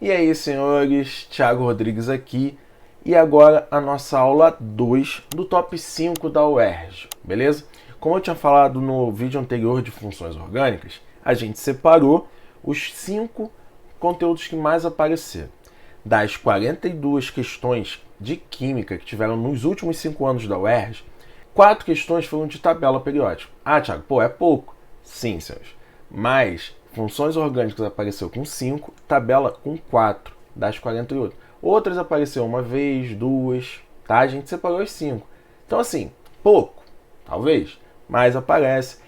E aí, senhores, Thiago Rodrigues aqui, e agora a nossa aula 2 do top 5 da UERJ, beleza? Como eu tinha falado no vídeo anterior de funções orgânicas, a gente separou os 5 conteúdos que mais apareceram. Das 42 questões de química que tiveram nos últimos 5 anos da UERJ, 4 questões foram de tabela periódica. Ah, Thiago, pô, é pouco. Sim, senhores, mas funções orgânicas apareceu com 5, tabela com 4 das 48. Outras apareceu uma vez, duas, tá? A gente separou as 5. Então, assim, pouco, talvez, mas aparece.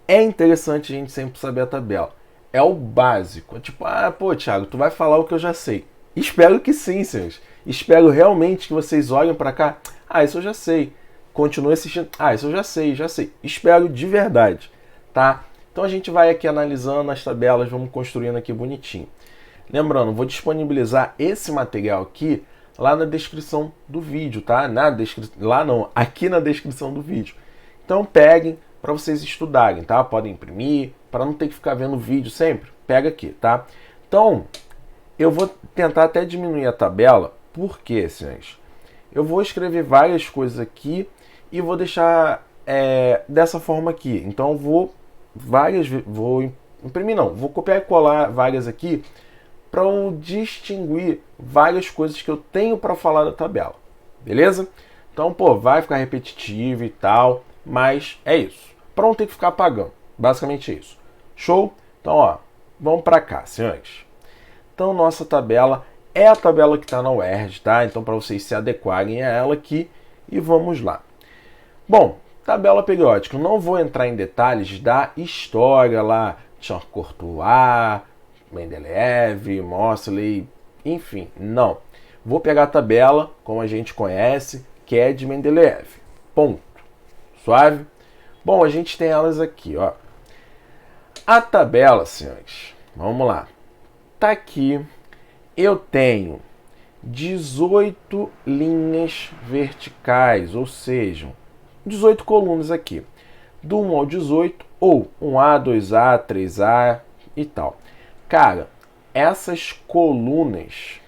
É interessante a gente sempre saber a tabela. É o básico. É tipo, pô, Thiago, tu vai falar o que eu já sei. Espero que sim, senhores. Espero realmente que vocês olhem para cá. Isso eu já sei. Continue assistindo. Isso eu já sei, já sei. Espero de verdade, tá? Então a gente vai aqui analisando as tabelas, vamos construindo aqui bonitinho. Lembrando, vou disponibilizar esse material aqui lá na descrição do vídeo, tá? Lá não, aqui na descrição do vídeo. Então peguem para vocês estudarem, tá? Podem imprimir, para não ter que ficar vendo o vídeo sempre. Pega aqui, tá? Então, eu vou tentar até diminuir a tabela, porque, senhores, eu vou escrever várias coisas aqui e vou deixar dessa forma aqui. Então eu vou imprimir não, vou copiar e colar várias aqui para eu distinguir várias coisas que eu tenho para falar da tabela, beleza? Então, pô, vai ficar repetitivo e tal, mas é isso, para não ter que ficar apagando, basicamente é isso. Show? Então, ó, vamos para cá, senhores. Então, nossa tabela é a tabela que está na UERJ, tá? Então, para vocês se adequarem a ela aqui, e vamos lá. Bom, tabela periódica, eu não vou entrar em detalhes da história lá, Charles-Courtois, Mendeleev, Moseley, enfim, não. Vou pegar a tabela, como a gente conhece, que é de Mendeleev. Ponto. Suave? Bom, a gente tem elas aqui, ó. A tabela, senhores, vamos lá. Tá aqui, eu tenho 18 linhas verticais, ou seja, 18 colunas aqui, do 1 ao 18, ou 1A, 2A, 3A e tal. Cara, essas colunas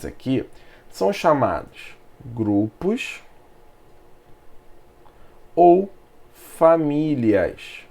aqui são chamados grupos ou famílias,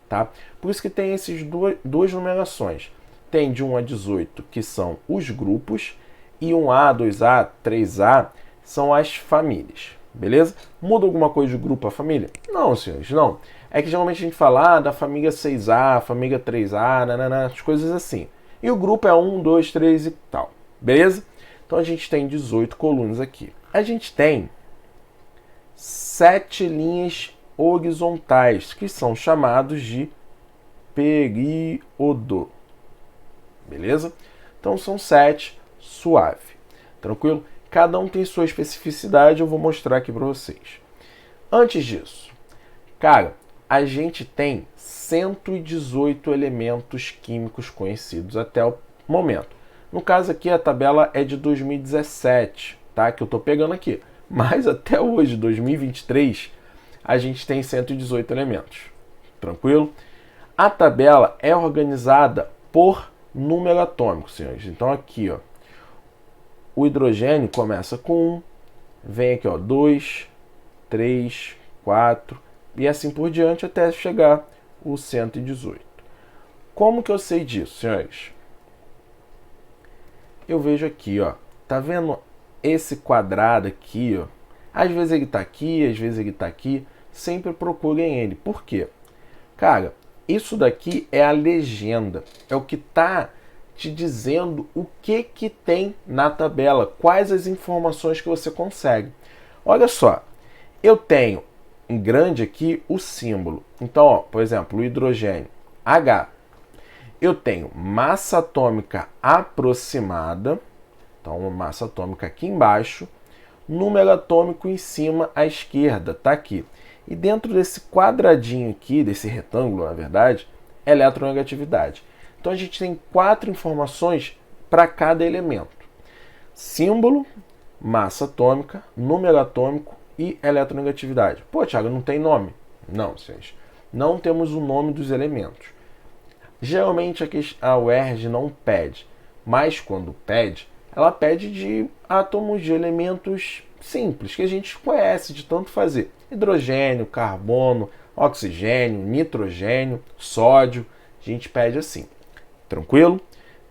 tá? Por isso que tem essas duas numerações. Tem de 1 a 18, que são os grupos, e 1A, 2A, 3A são as famílias, beleza? Muda alguma coisa de grupo a família? Não, senhores, não. É que geralmente a gente fala da família 6A, família 3A, as coisas assim. E o grupo é 1, 2, 3 e tal, beleza? Então a gente tem 18 colunas aqui. A gente tem 7 linhas horizontais, que são chamados de período. Beleza? Então são 7, suave. Tranquilo? Cada um tem sua especificidade, eu vou mostrar aqui para vocês. Antes disso, cara, a gente tem 118 elementos químicos conhecidos até o momento. No caso aqui, a tabela é de 2017, tá? Que eu estou pegando aqui. Mas até hoje, 2023, a gente tem 118 elementos. Tranquilo? A tabela é organizada por número atômico, senhores. Então aqui, ó, o hidrogênio começa com 1, vem aqui, ó, 2, 3, 4 e assim por diante até chegar o 118. Como que eu sei disso, senhores? Eu vejo aqui, ó, tá vendo esse quadrado aqui, ó? Às vezes ele tá aqui, às vezes ele tá aqui. Sempre procurem ele. Por quê? Cara, isso daqui é a legenda, é o que está te dizendo o que tem na tabela, quais as informações que você consegue. Olha só, eu tenho em grande aqui o símbolo. Então, ó, por exemplo, o hidrogênio, H. Eu tenho massa atômica aproximada, então uma massa atômica aqui embaixo, número atômico em cima à esquerda, tá aqui. E dentro desse quadradinho aqui, desse retângulo, na verdade, eletronegatividade. Então a gente tem 4 informações para cada elemento: símbolo, massa atômica, número atômico e eletronegatividade. Pô, Thiago, não tem nome? Não, senhores. Não temos o nome dos elementos. Geralmente a UERJ não pede, mas quando pede, ela pede de átomos de elementos simples, que a gente conhece de tanto fazer. Hidrogênio, carbono, oxigênio, nitrogênio, sódio, a gente pede assim. Tranquilo?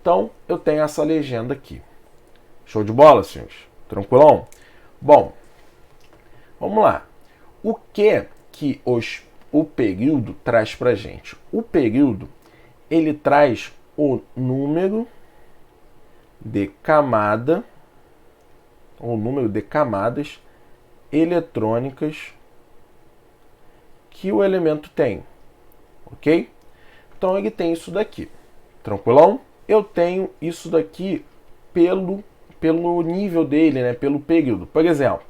Então, eu tenho essa legenda aqui. Show de bola, senhores? Tranquilão? Bom, vamos lá. O que o período traz para a gente? O período, ele traz o número de camada, ou número de camadas eletrônicas que o elemento tem, ok? Então ele tem isso daqui, tranquilão? Eu tenho isso daqui pelo nível dele, né? Pelo período. Por exemplo,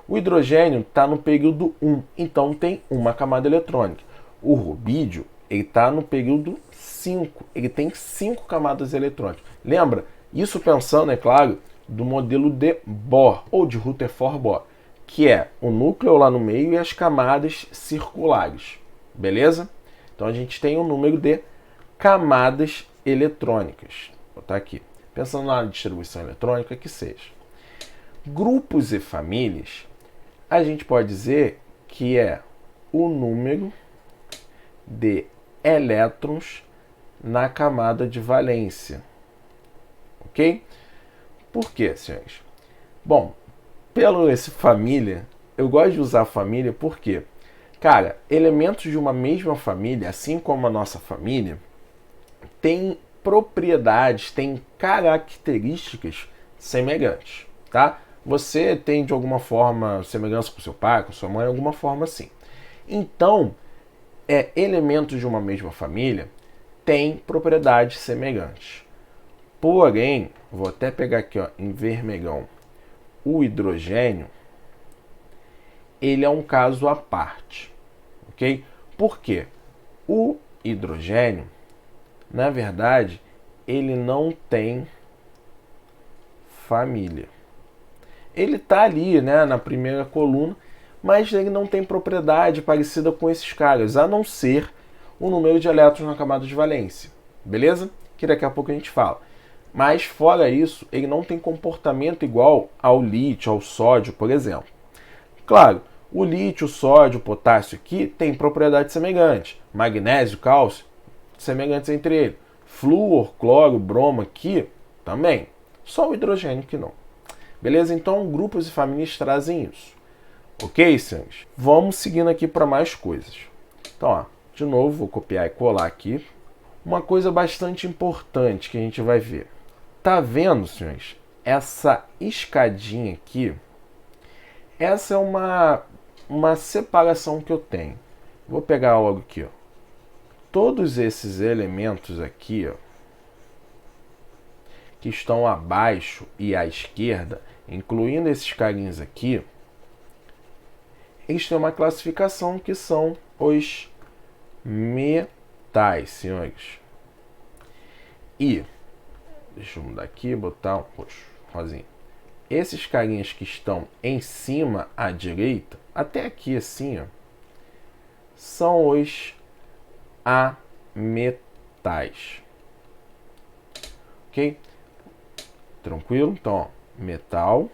o hidrogênio está no período 1, então tem uma camada eletrônica. O rubídio está no período 5, ele tem 5 camadas eletrônicas. Lembra? Isso pensando, é claro, do modelo de Bohr, ou de Rutherford-Bohr, que é o núcleo lá no meio e as camadas circulares. Beleza? Então a gente tem o número de camadas eletrônicas. Vou botar aqui. Pensando na distribuição eletrônica, que seja. Grupos e famílias, a gente pode dizer que é o número de elétrons na camada de valência. Ok? Por quê, senhores? Bom, pelo esse família, eu gosto de usar família porque, cara, elementos de uma mesma família, assim como a nossa família, têm propriedades, têm características semelhantes, tá? Você tem de alguma forma semelhança com seu pai, com sua mãe, alguma forma assim. Então, elementos de uma mesma família têm propriedades semelhantes. Porém, vou até pegar aqui, ó, em vermelhão, o hidrogênio, ele é um caso à parte, ok? Por quê? O hidrogênio, na verdade, ele não tem família. Ele está ali, né, na primeira coluna, mas ele não tem propriedade parecida com esses caras, a não ser o número de elétrons na camada de valência. Beleza? Que daqui a pouco a gente fala. Mas, fora isso, ele não tem comportamento igual ao lítio, ao sódio, por exemplo. Claro, o lítio, o sódio, o potássio aqui tem propriedades semelhantes. Magnésio, cálcio, semelhantes entre eles. Flúor, cloro, bromo aqui também. Só o hidrogênio que não. Beleza? Então, grupos e famílias trazem isso. Ok, senhores? Vamos seguindo aqui para mais coisas. Então, ó, de novo, vou copiar e colar aqui. Uma coisa bastante importante que a gente vai ver. Tá vendo, senhores? Essa escadinha aqui, essa é uma separação que eu tenho. Vou pegar logo aqui, ó. Todos esses elementos aqui, ó, que estão abaixo e à esquerda, incluindo esses carinhos aqui, eles têm uma classificação que são os metais, senhores. E, deixa eu mudar aqui, botar um roxo, rosinha. Esses carinhas que estão em cima à direita, até aqui assim, ó, são os ametais. Ok? Tranquilo? Então, ó, metal,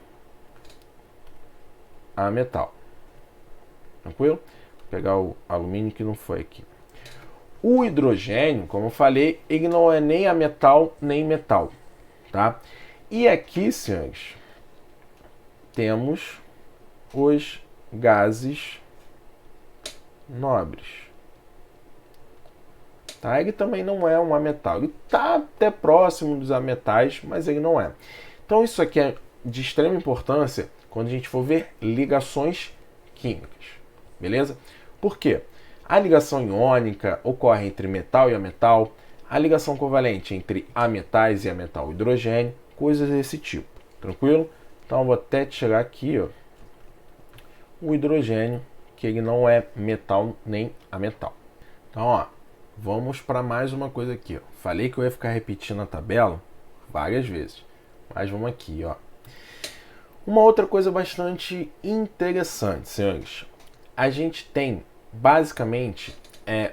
ametal. Tranquilo? Vou pegar o alumínio que não foi aqui. O hidrogênio, como eu falei, ele não é nem ametal nem metal, tá? E aqui, senhores, temos os gases nobres. Tá? Ele também não é um ametal. Ele está até próximo dos ametais, mas ele não é. Então isso aqui é de extrema importância quando a gente for ver ligações químicas. Beleza? Por quê? A ligação iônica ocorre entre metal e ametal, a ligação covalente entre ametais e ametal hidrogênio, coisas desse tipo. Tranquilo? Então eu vou até tirar aqui, ó, o hidrogênio, que ele não é metal nem ametal. Então, ó, vamos para mais uma coisa aqui, ó. Falei que eu ia ficar repetindo a tabela várias vezes, mas vamos aqui, ó. Uma outra coisa bastante interessante, senhores. A gente tem, basicamente,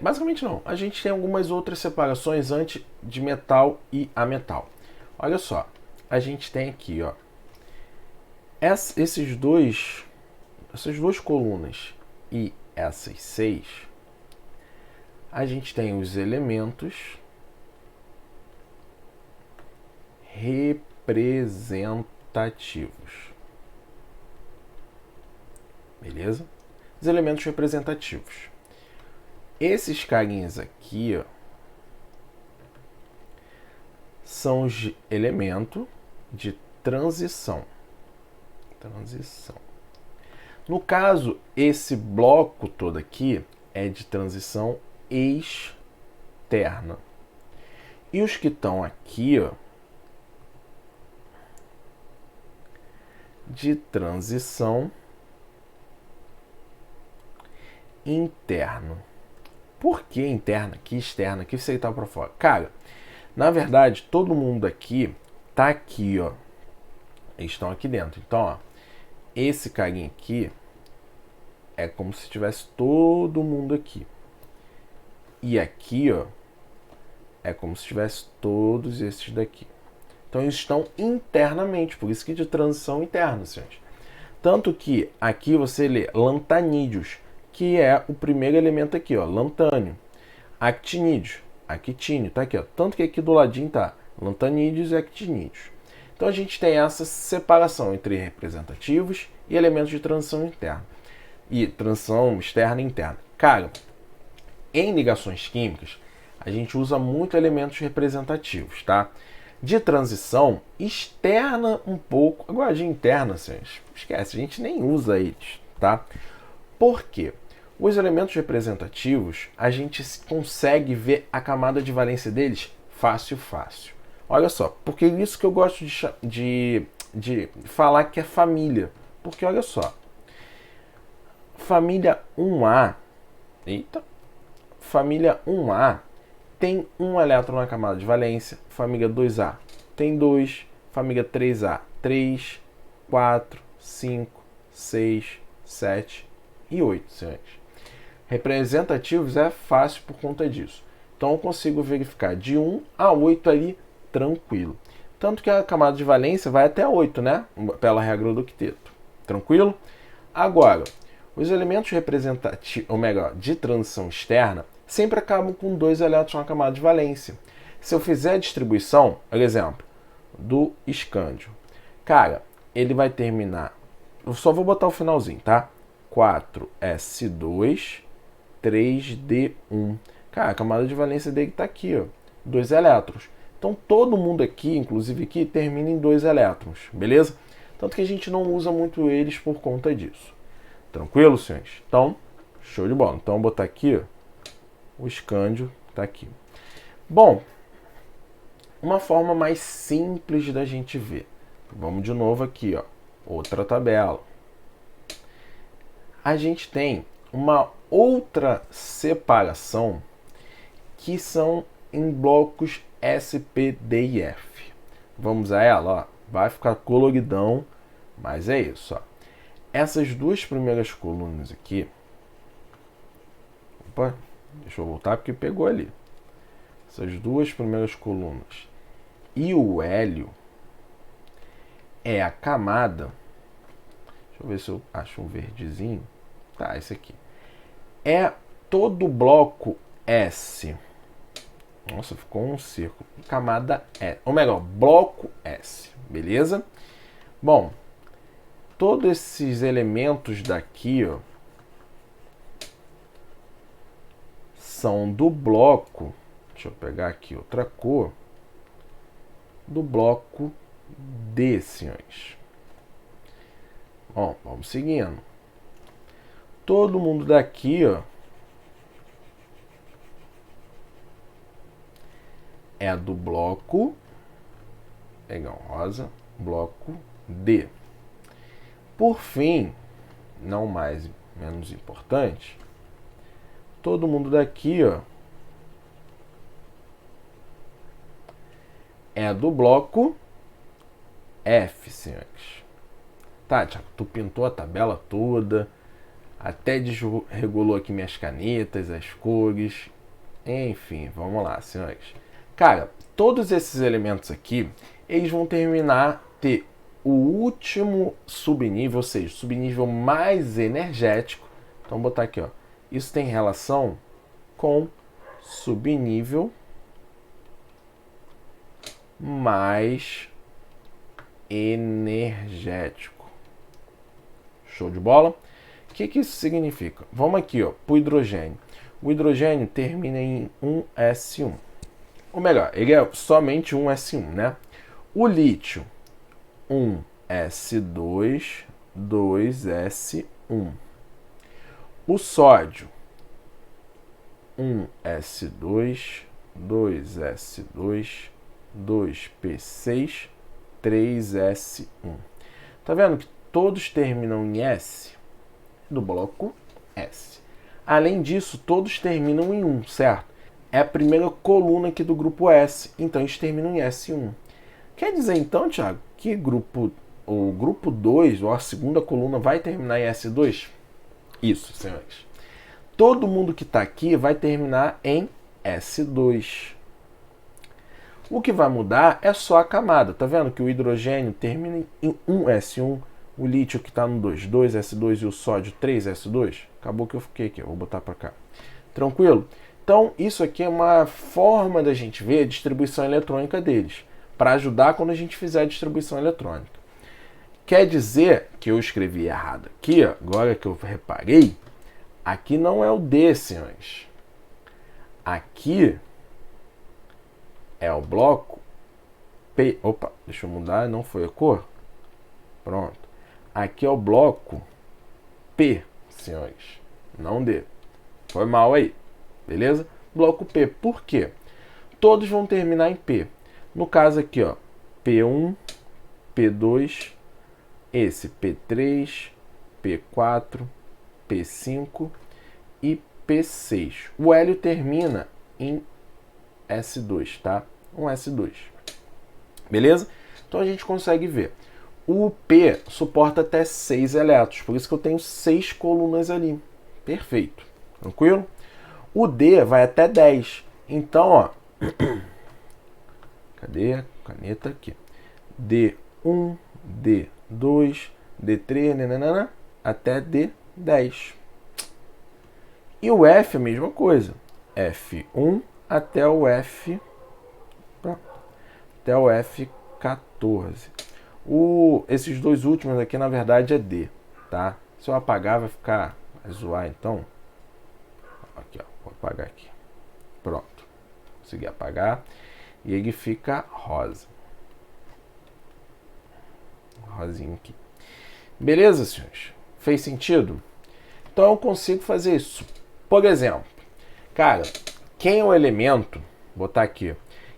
Basicamente não. A gente tem algumas outras separações antes de metal e ametal. Olha só, a gente tem aqui, ó, essas duas colunas e essas 6, a gente tem os elementos representativos. Beleza? Os elementos representativos. Esses carinhas aqui, ó, são os elementos de transição. No caso, esse bloco todo aqui é de transição externa. E os que estão aqui, ó, de transição interna. Por que interna aqui, externa aqui, você está para fora? Cara, na verdade, todo mundo aqui tá aqui, ó. Eles estão aqui dentro. Então, ó, esse carinha aqui é como se tivesse todo mundo aqui. E aqui, ó, é como se tivesse todos esses daqui. Então, eles estão internamente, por isso que de transição interna, senhores. Tanto que aqui você lê lantanídeos, que é o primeiro elemento aqui, ó, lantânio. Actinídeos, actínio, tá aqui, ó. Tanto que aqui do ladinho tá lantanídeos e actinídeos. Então a gente tem essa separação entre representativos e elementos de transição interna. E transição externa e interna. Cara, em ligações químicas, a gente usa muito elementos representativos, tá? De transição externa um pouco. Agora de interna, vocês esquece, a gente nem usa eles, tá? Por quê? Os elementos representativos, a gente consegue ver a camada de valência deles fácil. Olha só, porque é isso que eu gosto de falar que é família. Porque olha só, família 1A, família 1A tem um elétron na camada de valência, família 2A tem 2, família 3A 3, 4, 5, 6, 7 e 8, senhores. Representativos é fácil por conta disso. Então eu consigo verificar de 1 a 8 ali tranquilo. Tanto que a camada de valência vai até 8, né? Pela regra do octeto. Tranquilo? Agora, os elementos representativos, ou melhor, de transição externa, sempre acabam com 2 elétrons na camada de valência. Se eu fizer a distribuição, por exemplo, do escândio, cara, ele vai terminar. Eu só vou botar o finalzinho, tá? 4s2 3d1. Cara, a camada de valência dele está aqui, ó, 2 elétrons. Então todo mundo aqui, inclusive aqui, termina em 2 elétrons, beleza? Tanto que a gente não usa muito eles por conta disso. Tranquilo, senhores? Então, show de bola. Então, vou botar aqui, ó, o escândio está aqui. Bom, uma forma mais simples da gente ver. Vamos de novo aqui, ó, outra tabela. A gente tem uma outra separação que são em blocos S, P, D e F. Vamos a ela, ó. Vai ficar coloridão, mas é isso, ó. Essas duas primeiras colunas aqui. Opa, deixa eu voltar porque pegou ali. Essas duas primeiras colunas e o hélio é a camada. Deixa eu ver se eu acho um verdezinho. Tá, esse aqui. É todo o bloco S. Nossa, ficou um círculo. Camada E. Ou melhor, bloco S. Beleza? Bom, todos esses elementos daqui, ó, são do bloco. Deixa eu pegar aqui outra cor. Do bloco D, senhores. Bom, vamos seguindo. Todo mundo daqui, ó, é do bloco, legal, rosa, bloco D. Por fim, não mais menos importante, todo mundo daqui, ó, é do bloco F, senhores. Tá, Thiago, tu pintou a tabela toda, Até desregulou aqui minhas canetas, as cores. Enfim, vamos lá, senhores. Cara, todos esses elementos aqui, eles vão ter o último subnível, ou seja, o subnível mais energético. Então, vou botar aqui, ó. Isso tem relação com subnível mais energético. Show de bola? O que isso significa? Vamos aqui, ó, para o hidrogênio. O hidrogênio termina em 1s1. Ou melhor, ele é somente 1s1, né? O lítio, 1s2, 2s1. O sódio, 1s2, 2s2, 2p6, 3s1. Tá vendo que todos terminam em S do bloco S. Além disso, todos terminam em 1, certo? É a primeira coluna aqui do grupo S, então eles terminam em S1. Quer dizer então, Thiago, que o grupo 2, ou a segunda coluna, vai terminar em S2? Isso, senhores. Todo mundo que está aqui vai terminar em S2. O que vai mudar é só a camada. Tá vendo que o hidrogênio termina em 1s1, o lítio que está no 2, 2s2 e o sódio 3s2? Acabou que eu fiquei aqui, eu vou botar para cá. Tranquilo? Então, isso aqui é uma forma da gente ver a distribuição eletrônica deles, para ajudar quando a gente fizer a distribuição eletrônica. Quer dizer que eu escrevi errado aqui, ó, agora que eu reparei, aqui não é o D, senhores. Aqui é o bloco P. Opa, deixa eu mudar, não foi a cor? Pronto. Aqui é o bloco P, senhores, não D. Foi mal aí, beleza? Bloco P, por quê? Todos vão terminar em P. No caso aqui, ó, P1, P2, esse P3, P4, P5 e P6. O hélio termina em S2, tá? Um S2. Beleza? Então a gente consegue ver. O P suporta até 6 elétrons, por isso que eu tenho 6 colunas ali. Perfeito. Tranquilo? O D vai até 10. Então, ó. Cadê a caneta aqui? D1, D2, D3, nananana, até D10. E o F é a mesma coisa. F1 até o F14. Esses dois últimos aqui, na verdade, é D, tá? Se eu apagar, vai zoar, então. Aqui, ó, vou apagar aqui. Pronto. Consegui apagar. E ele fica rosa. Rosinho aqui. Beleza, senhores? Fez sentido? Então eu consigo fazer isso. Por exemplo, cara, quem é o elemento, vou botar aqui,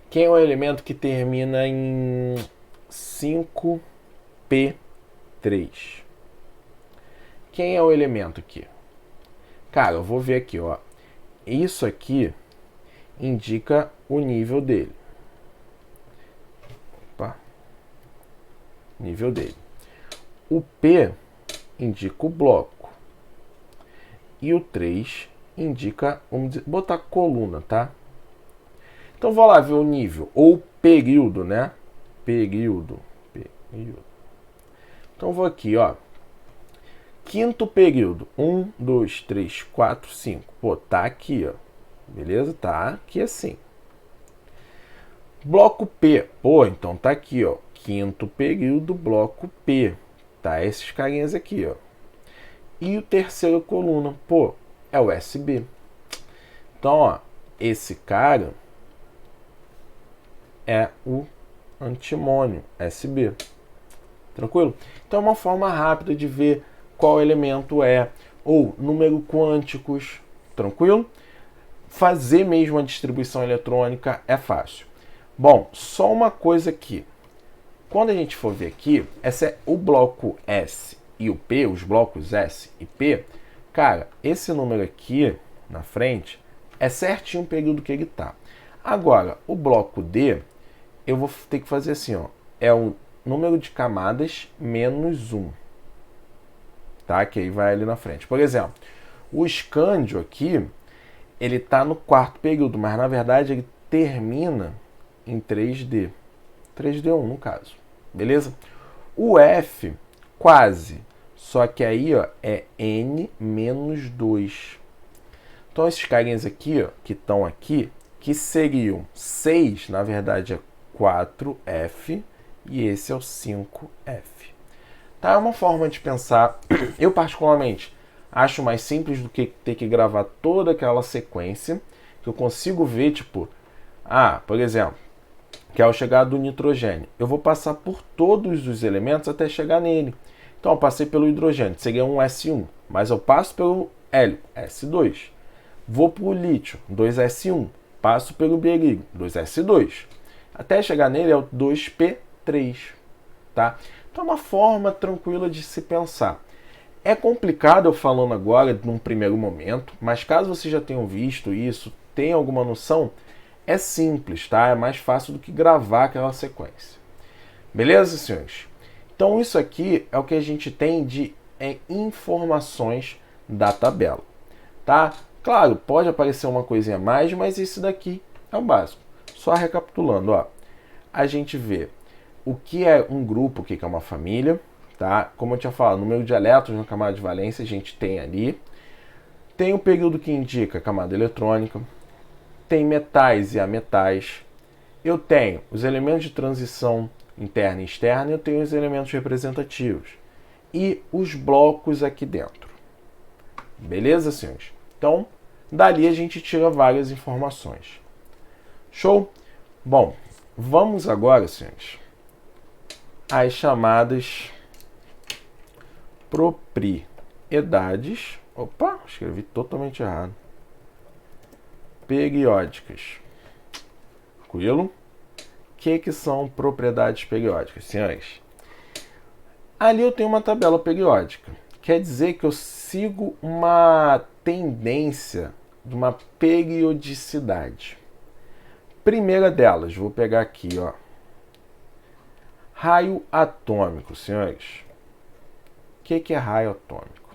quem é o elemento que termina em 5P3? Quem é o elemento aqui? Cara, eu vou ver aqui, ó. Isso aqui indica o nível dele. Opa. Nível dele. O P indica o bloco. E o 3 indica, vamos botar coluna, tá? Então vou lá ver o nível, ou período, né? Período. Então vou aqui, ó. Quinto período. 1, 2, 3, 4, 5. Pô, tá aqui, ó. Beleza? Tá aqui assim. Bloco P. Pô, então tá aqui, ó. Quinto período, bloco P. Tá esses carinhas aqui, ó. E o terceiro coluna, pô, é o SB. Então, ó, esse cara é o antimônio, SB. Tranquilo? Então é uma forma rápida de ver qual elemento é, ou número quânticos, tranquilo? Fazer mesmo a distribuição eletrônica é fácil. Bom, só uma coisa aqui. Quando a gente for ver aqui, esse é o bloco S e o P, os blocos S e P. Cara, esse número aqui na frente é certinho o período que ele tá. Agora, o bloco D, eu vou ter que fazer assim, ó. É o número de camadas menos 1. tá? Que aí vai ali na frente. Por exemplo, o escândio aqui, ele está no quarto período, mas na verdade ele termina em 3D. 3D1 no caso, beleza? O F, quase, só que aí ó, é N menos 2. Então esses carinhas aqui, ó, que estão aqui, que seriam 6, na verdade é 4F, e esse é o 5F. Tá? É uma forma de pensar, eu particularmente acho mais simples do que ter que gravar toda aquela sequência, que eu consigo ver, tipo, por exemplo, que ao chegar do nitrogênio, eu vou passar por todos os elementos até chegar nele. Então eu passei pelo hidrogênio, seria um S1, mas eu passo pelo hélio, S2. Vou para o lítio, 2S1, passo pelo berílio, 2S2. Até chegar nele é o 2P3, tá? Então é uma forma tranquila de se pensar. É complicado eu falando agora, num primeiro momento, mas caso vocês já tenham visto isso, tenham alguma noção, é simples, tá? É mais fácil do que gravar aquela sequência. Beleza, senhores? Então isso aqui é o que a gente tem de informações da tabela, tá? Claro, pode aparecer uma coisinha a mais, mas esse daqui é o básico. Só recapitulando, ó, a gente vê o que é um grupo, o que é uma família, tá? Como eu tinha falado, número de elétrons na camada de valência a gente tem ali. Tem o período que indica a camada eletrônica. Tem metais e ametais. Eu tenho os elementos de transição interna e externa, eu tenho os elementos representativos. E os blocos aqui dentro. Beleza, senhores? Então, dali a gente tira várias informações. Show? Bom, vamos agora, senhores, às chamadas propriedades. Opa, escrevi totalmente errado. Periódicas. Tranquilo? O que são propriedades periódicas, senhores? Ali eu tenho uma tabela periódica. Quer dizer que eu sigo uma tendência de uma periodicidade. Primeira delas, vou pegar aqui, ó. Raio atômico, senhores. O que é raio atômico?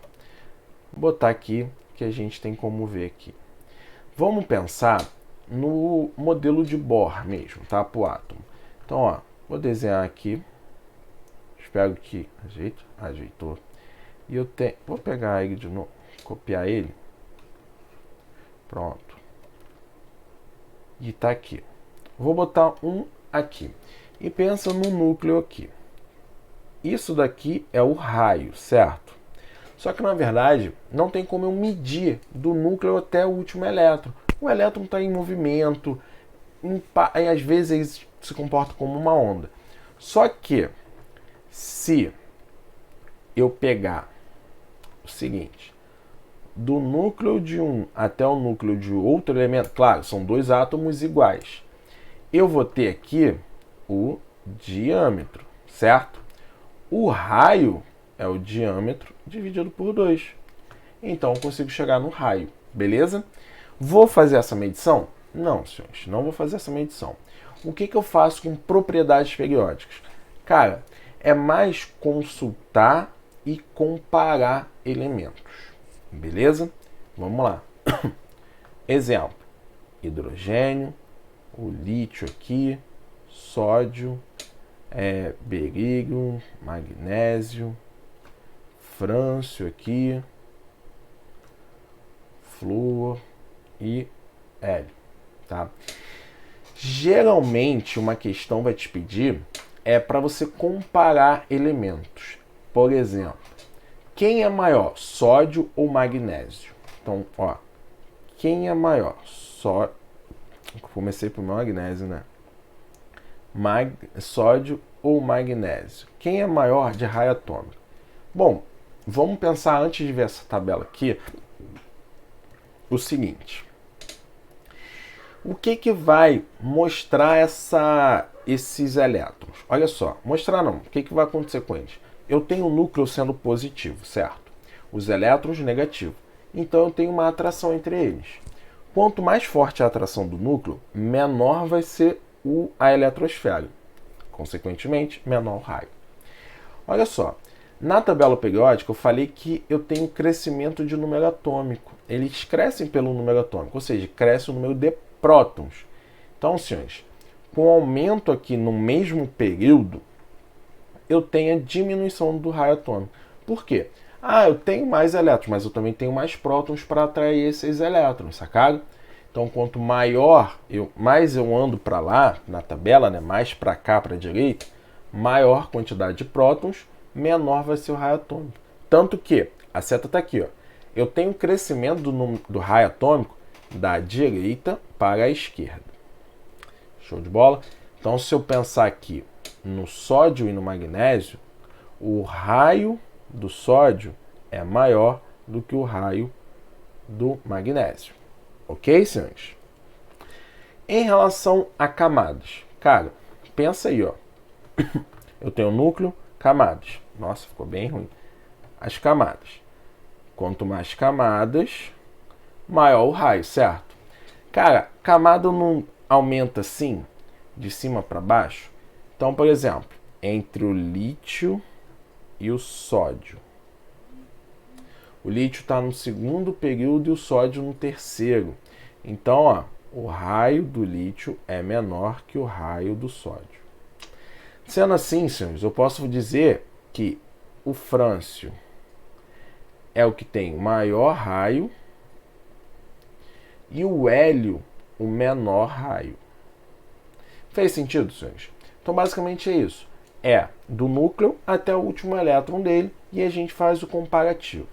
Vou botar aqui que a gente tem como ver aqui. Vamos pensar no modelo de Bohr mesmo, tá? Para o átomo. Então, ó, vou desenhar aqui. Espero que ajeitou. E eu tenho, vou pegar ele de novo, copiar ele. Pronto. E tá aqui. Vou botar um aqui. E pensa no núcleo aqui. Isso daqui é o raio, certo? Só que na verdade não tem como eu medir do núcleo até o último elétron. O elétron está em movimento, e às vezes ele se comporta como uma onda. Só que se eu pegar o seguinte, do núcleo de um até o núcleo de outro elemento, claro, são dois átomos iguais, eu vou ter aqui o diâmetro, certo? O raio é o diâmetro dividido por 2. Então eu consigo chegar no raio, beleza? Vou fazer essa medição? Não, senhores, não vou fazer essa medição. O que eu faço com propriedades periódicas? Cara, é mais consultar e comparar elementos, beleza? Vamos lá. Exemplo, hidrogênio, o lítio aqui, sódio, berílio, magnésio, frâncio aqui, flúor e hélio, tá? Geralmente uma questão vai te pedir para você comparar elementos. Por exemplo, quem é maior, sódio ou magnésio? Então, ó, quem é maior, comecei por magnésio, né? Sódio ou magnésio? Quem é maior de raio atômico? Bom, vamos pensar antes de ver essa tabela aqui, o seguinte. O que vai mostrar esses elétrons? Olha só, mostrar não. O que vai acontecer com eles? Eu tenho o núcleo sendo positivo, certo? Os elétrons negativos. Então eu tenho uma atração entre eles. Quanto mais forte a atração do núcleo, menor vai ser a eletrosfera. Consequentemente, menor o raio. Olha só, Na tabela periódica, eu falei que eu tenho crescimento de número atômico. Eles crescem pelo número atômico, ou seja, cresce o número de prótons. Então, senhores, com o aumento aqui no mesmo período, eu tenho a diminuição do raio atômico. Por quê? Eu tenho mais elétrons, mas eu também tenho mais prótons para atrair esses elétrons, sacaram? Então, quanto mais eu ando para lá, na tabela, né, mais para cá, para a direita, maior quantidade de prótons, menor vai ser o raio atômico. Tanto que, a seta está aqui, ó, eu tenho crescimento do raio atômico da direita para a esquerda. Show de bola? Então, se eu pensar aqui no sódio e no magnésio, o raio do sódio é maior do que o raio do magnésio. Ok, senhores? Em relação a camadas, cara, pensa aí, ó. Eu tenho núcleo, camadas. Nossa, ficou bem ruim. As camadas. Quanto mais camadas, maior o raio, certo? Cara, camada não aumenta assim, de cima para baixo? Então, por exemplo, entre o lítio e o sódio. O lítio está no segundo período e o sódio no terceiro. Então, ó, o raio do lítio é menor que o raio do sódio. Sendo assim, senhores, eu posso dizer que o frâncio é o que tem o maior raio e o hélio o menor raio. Fez sentido, senhores? Então, basicamente é isso. É do núcleo até o último elétron dele e a gente faz o comparativo.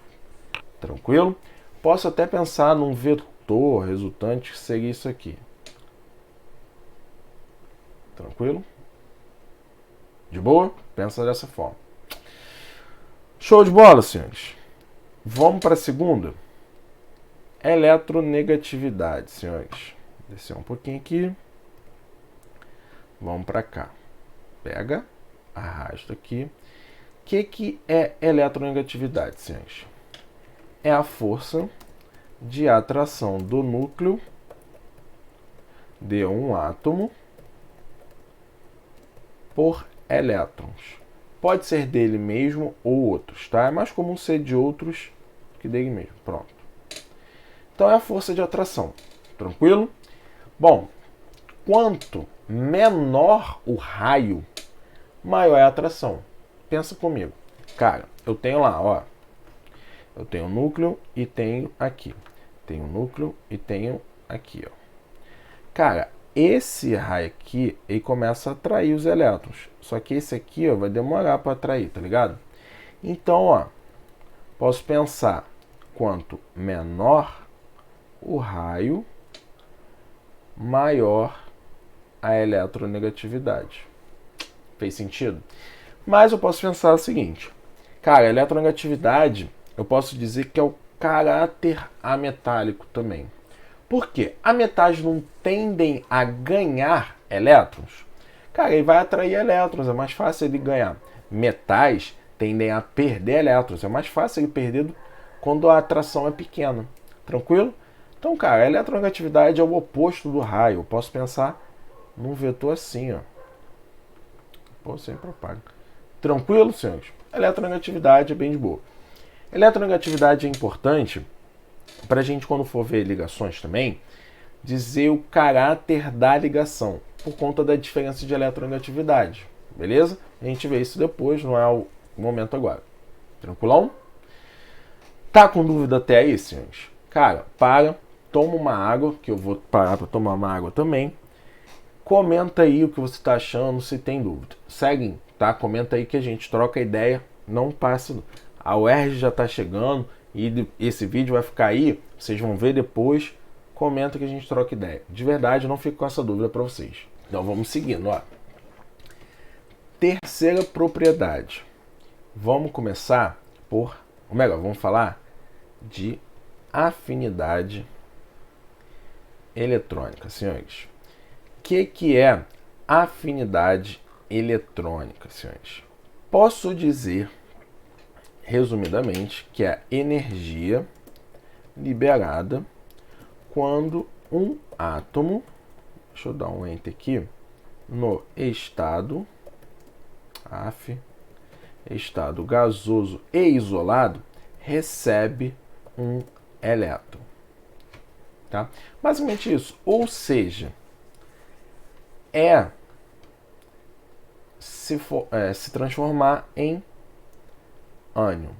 Tranquilo? Posso até pensar num vetor resultante que seria isso aqui. Tranquilo? De boa? Pensa dessa forma. Show de bola, senhores. Vamos para a segunda. Eletronegatividade, senhores. Descer um pouquinho aqui. Vamos para cá. Pega, arrasta aqui. O que é eletronegatividade, senhores? É a força de atração do núcleo de um átomo por elétrons. Pode ser dele mesmo ou outros, tá? É mais comum ser de outros que dele mesmo. Pronto. Então é a força de atração. Tranquilo? Bom, quanto menor o raio, maior é a atração. Pensa comigo. Cara, eu tenho lá, ó. Eu tenho núcleo e tenho aqui. Tenho núcleo e tenho aqui, ó. Cara, esse raio aqui, ele começa a atrair os elétrons. Só que esse aqui, ó, vai demorar para atrair, tá ligado? Então, ó, posso pensar quanto menor o raio, maior a eletronegatividade. Fez sentido? Mas eu posso pensar o seguinte. Cara, a eletronegatividade, eu posso dizer que é o caráter ametálico também. Por quê? A metais não tendem a ganhar elétrons? Cara, ele vai atrair elétrons, é mais fácil ele ganhar. Metais tendem a perder elétrons, é mais fácil ele perder quando a atração é pequena. Tranquilo? Então, cara, a eletronegatividade é o oposto do raio. Eu posso pensar num vetor assim, ó. Pô, sem propaga. Tranquilo, senhores? A eletronegatividade é bem de boa. A eletronegatividade é importante para a gente, quando for ver ligações também, dizer o caráter da ligação, por conta da diferença de eletronegatividade. Beleza? A gente vê isso depois, não é o momento agora. Tranquilão? Tá com dúvida até aí, senhores? Cara, toma uma água, que eu vou parar para tomar uma água também. Comenta aí o que você está achando, se tem dúvida. Segue, tá? Comenta aí que a gente troca ideia. Não passa. A UERJ já está chegando e esse vídeo vai ficar aí. Vocês vão ver depois. Comenta que a gente troca ideia. De verdade, não fico com essa dúvida para vocês. Então vamos seguindo, ó. Terceira propriedade. Vamos começar por... Ou melhor, vamos falar de afinidade eletrônica, senhores. O que é afinidade eletrônica, senhores? Posso dizer, resumidamente, que é a energia liberada quando um átomo, deixa eu dar um enter aqui, no estado estado gasoso e isolado, recebe um elétron. Tá? Basicamente isso. Ou seja, se transformar em ânion.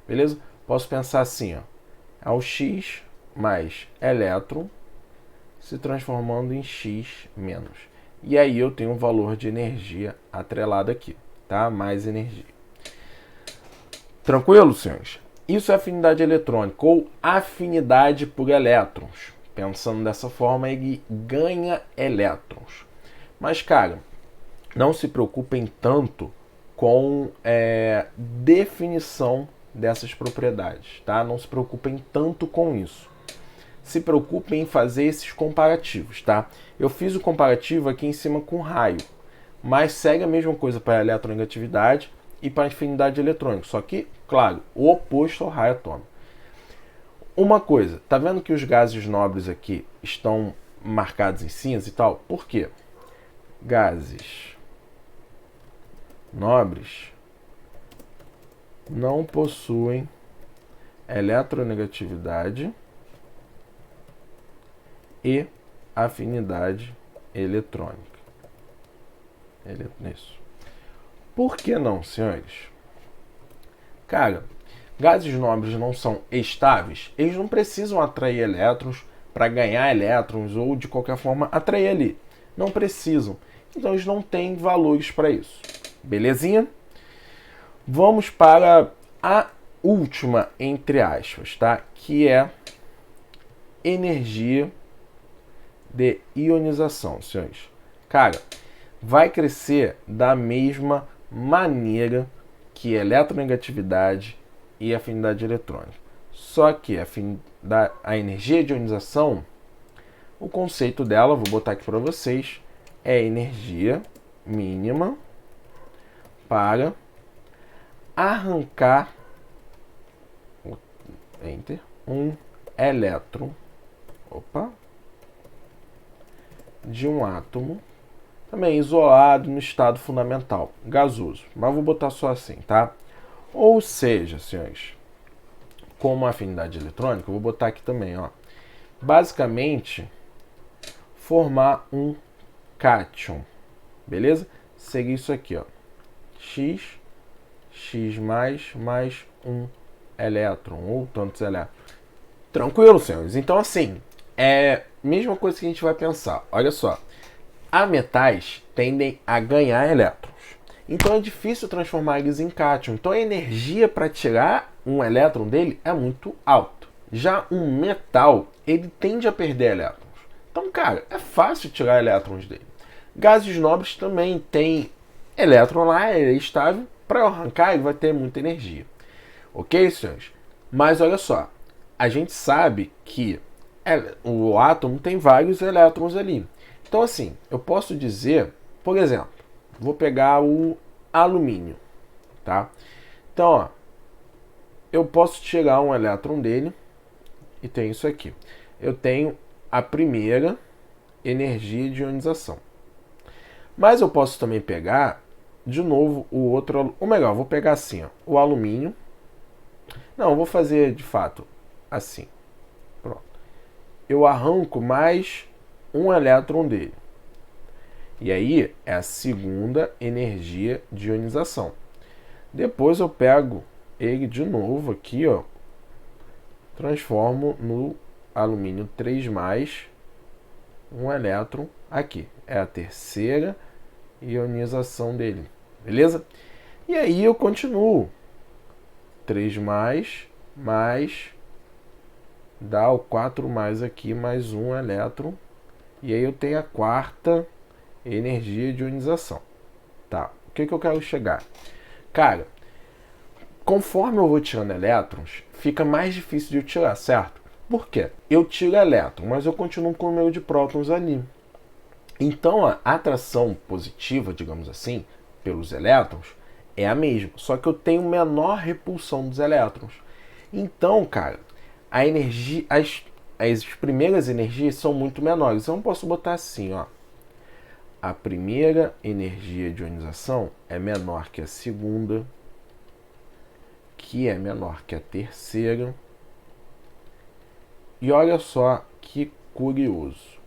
Beleza? Posso pensar assim, ó, é o X mais elétron se transformando em X menos. E aí eu tenho um valor de energia atrelado aqui, tá? Mais energia. Tranquilo, senhores? Isso é afinidade eletrônica ou afinidade por elétrons. Pensando dessa forma, ele ganha elétrons. Mas, cara, não se preocupem tanto com definição dessas propriedades, tá? Não se preocupem tanto com isso. Se preocupem em fazer esses comparativos, tá? Eu fiz o comparativo aqui em cima com raio, mas segue a mesma coisa para a eletronegatividade e para a afinidade eletrônica, só que, claro, o oposto ao raio atômico. Uma coisa, tá vendo que os gases nobres aqui estão marcados em cinza e tal? Por quê? Gases nobres não possuem eletronegatividade e afinidade eletrônica. Isso. Por que não, senhores? Cara, gases nobres não são estáveis, eles não precisam atrair elétrons para ganhar elétrons ou de qualquer forma atrair ali. Não precisam. Então eles não têm valores para isso. Belezinha? Vamos para a última, entre aspas, tá? Que é energia de ionização, senhores. Cara, vai crescer da mesma maneira que eletronegatividade e afinidade eletrônica. Só que a energia de ionização, o conceito dela, vou botar aqui para vocês, é energia mínima para arrancar um elétron de um átomo, também isolado no estado fundamental, gasoso. Mas vou botar só assim, tá? Ou seja, senhores, como a afinidade eletrônica, eu vou botar aqui também, ó. Basicamente, formar um cátion, beleza? Seguir isso aqui, ó. X mais um elétron, ou tantos elétrons. Tranquilo, senhores? Então, assim, é a mesma coisa que a gente vai pensar. Olha só, metais tendem a ganhar elétrons. Então é difícil transformar eles em cátion. Então a energia para tirar um elétron dele é muito alta. Já um metal, ele tende a perder elétrons. Então, cara, é fácil tirar elétrons dele. Gases nobres também têm elétron lá, ele é estável. Para arrancar, ele vai ter muita energia. Ok, senhores? Mas olha só, a gente sabe que o átomo tem vários elétrons ali. Então, assim, eu posso dizer, por exemplo, vou pegar o alumínio, tá? Então, ó, eu posso tirar um elétron dele e tem isso aqui. Eu tenho a primeira energia de ionização. Mas eu posso também pegar, de novo, o outro, ou melhor, vou pegar assim, ó, o alumínio. Não, eu vou fazer de fato assim. Pronto. Eu arranco mais um elétron dele. E aí é a segunda energia de ionização. Depois eu pego ele de novo aqui, ó, transformo no alumínio 3+, um elétron aqui. É a terceira ionização dele. Beleza? E aí eu continuo. 3+, dá o 4+ aqui, mais um elétron. E aí eu tenho a quarta energia de ionização. Tá, o que eu quero chegar? Cara, conforme eu vou tirando elétrons, fica mais difícil de eu tirar, certo? Por quê? Eu tiro elétron, mas eu continuo com o número de prótons ali. Então a atração positiva, digamos assim, pelos elétrons é a mesma, só que eu tenho menor repulsão dos elétrons. Então, cara, a energia, as primeiras energias são muito menores. Então eu posso botar assim, ó. a primeira energia de ionização é menor que a segunda, que é menor que a terceira. E olha só que curioso.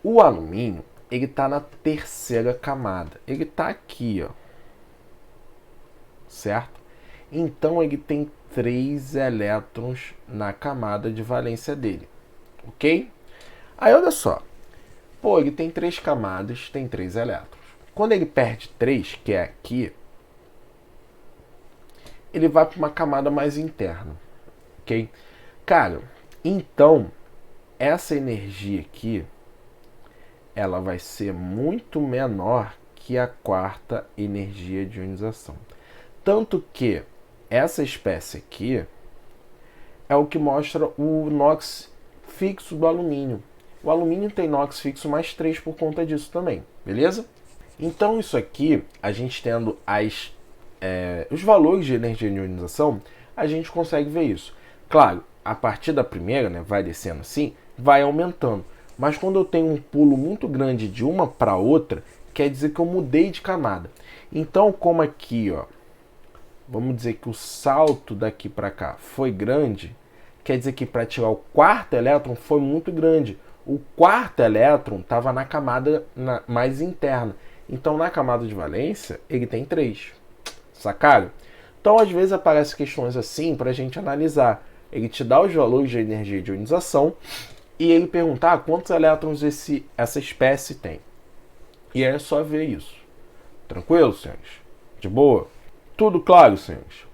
O alumínio, ele está na terceira camada. Ele está aqui, ó. Certo? Então, ele tem 3 elétrons na camada de valência dele. Ok? Aí, olha só. Pô, ele tem 3 camadas, tem 3 elétrons. Quando ele perde 3, que é aqui, ele vai para uma camada mais interna. Ok? Cara, então, essa energia aqui, ela vai ser muito menor que a quarta energia de ionização. Tanto que essa espécie aqui é o que mostra o NOx fixo do alumínio. O alumínio tem NOx fixo mais 3 por conta disso também, beleza? Então isso aqui, a gente tendo os valores de energia de ionização, a gente consegue ver isso. Claro, a partir da primeira, né, vai descendo assim, vai aumentando. Mas quando eu tenho um pulo muito grande de uma para outra, quer dizer que eu mudei de camada. Então, como aqui, ó, vamos dizer que o salto daqui para cá foi grande, quer dizer que para tirar o quarto elétron foi muito grande. O quarto elétron estava na camada mais interna. Então, na camada de valência, ele tem 3. Sacaram? Então, às vezes aparecem questões assim para a gente analisar. Ele te dá os valores de energia de ionização e ele perguntar quantos elétrons essa espécie tem. E aí é só ver isso. Tranquilo, senhores? De boa? Tudo claro, senhores?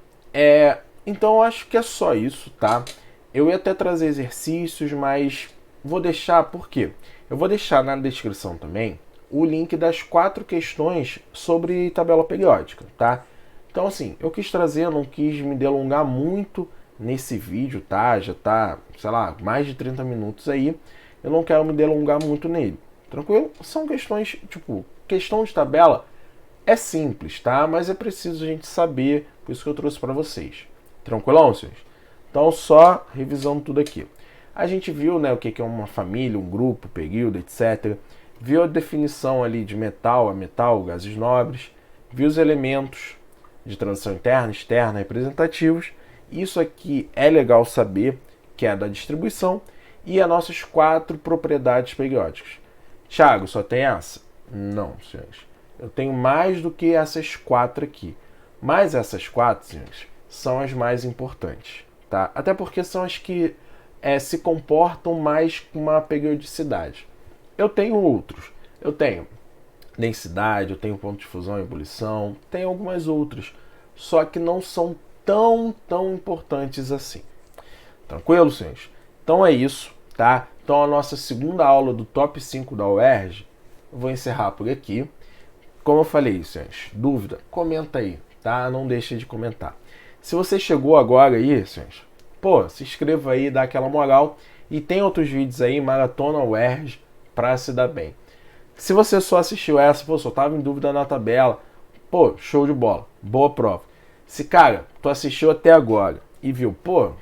Então, eu acho que é só isso, tá? Eu ia até trazer exercícios, mas vou deixar, por quê? Eu vou deixar na descrição também o link das 4 questões sobre tabela periódica, tá? Então, assim, eu quis trazer, eu não quis me delongar muito nesse vídeo, tá? Já tá, sei lá, mais de 30 minutos aí. Eu não quero me delongar muito nele, tranquilo? São questões, tipo, questão de tabela é simples, tá? Mas é preciso a gente saber, por isso que eu trouxe para vocês. Tranquilão, senhores? Então, só revisando tudo aqui. A gente viu, né, o que é uma família, um grupo, período, etc. Viu a definição ali de metal a metal, gases nobres. Viu os elementos de transição interna, externa, representativos. Isso aqui é legal saber, que é da distribuição. E as nossas 4 propriedades periódicas. Thiago, só tem essa? Não, senhores. Eu tenho mais do que essas 4 aqui. Mas essas 4, senhores, são as mais importantes, tá? Até porque são as que se comportam mais com uma periodicidade. Eu tenho outros. Eu tenho densidade, eu tenho ponto de fusão e ebulição, tem algumas outras. Só que não são tão importantes assim. Tranquilo, senhores? Então é isso, tá? Então a nossa segunda aula do Top 5 da UERJ, eu vou encerrar por aqui. Como eu falei, senhores, dúvida, comenta aí, tá? Não deixe de comentar. Se você chegou agora aí, senhores, pô, se inscreva aí, dá aquela moral. E tem outros vídeos aí, Maratona UERJ, pra se dar bem. Se você só assistiu essa, pô, só tava em dúvida na tabela, pô, show de bola, boa prova. Se, cara, tu assistiu até agora e viu, pô,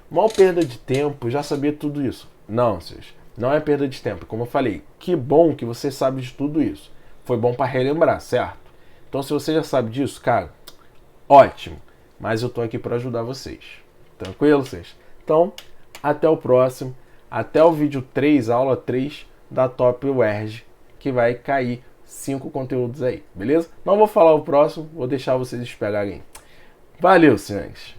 mal perda de tempo, já sabia tudo isso. Não, senhores, não é perda de tempo. Como eu falei, que bom que você sabe de tudo isso. Foi bom para relembrar, certo? Então, se você já sabe disso, cara, ótimo. Mas eu tô aqui para ajudar vocês. Tranquilo, vocês? Então, até o próximo. Até o vídeo 3, aula 3 da Top UERJ, que vai cair 5 conteúdos aí, beleza? Não vou falar o próximo, vou deixar vocês esperarem. Valeu, senhores!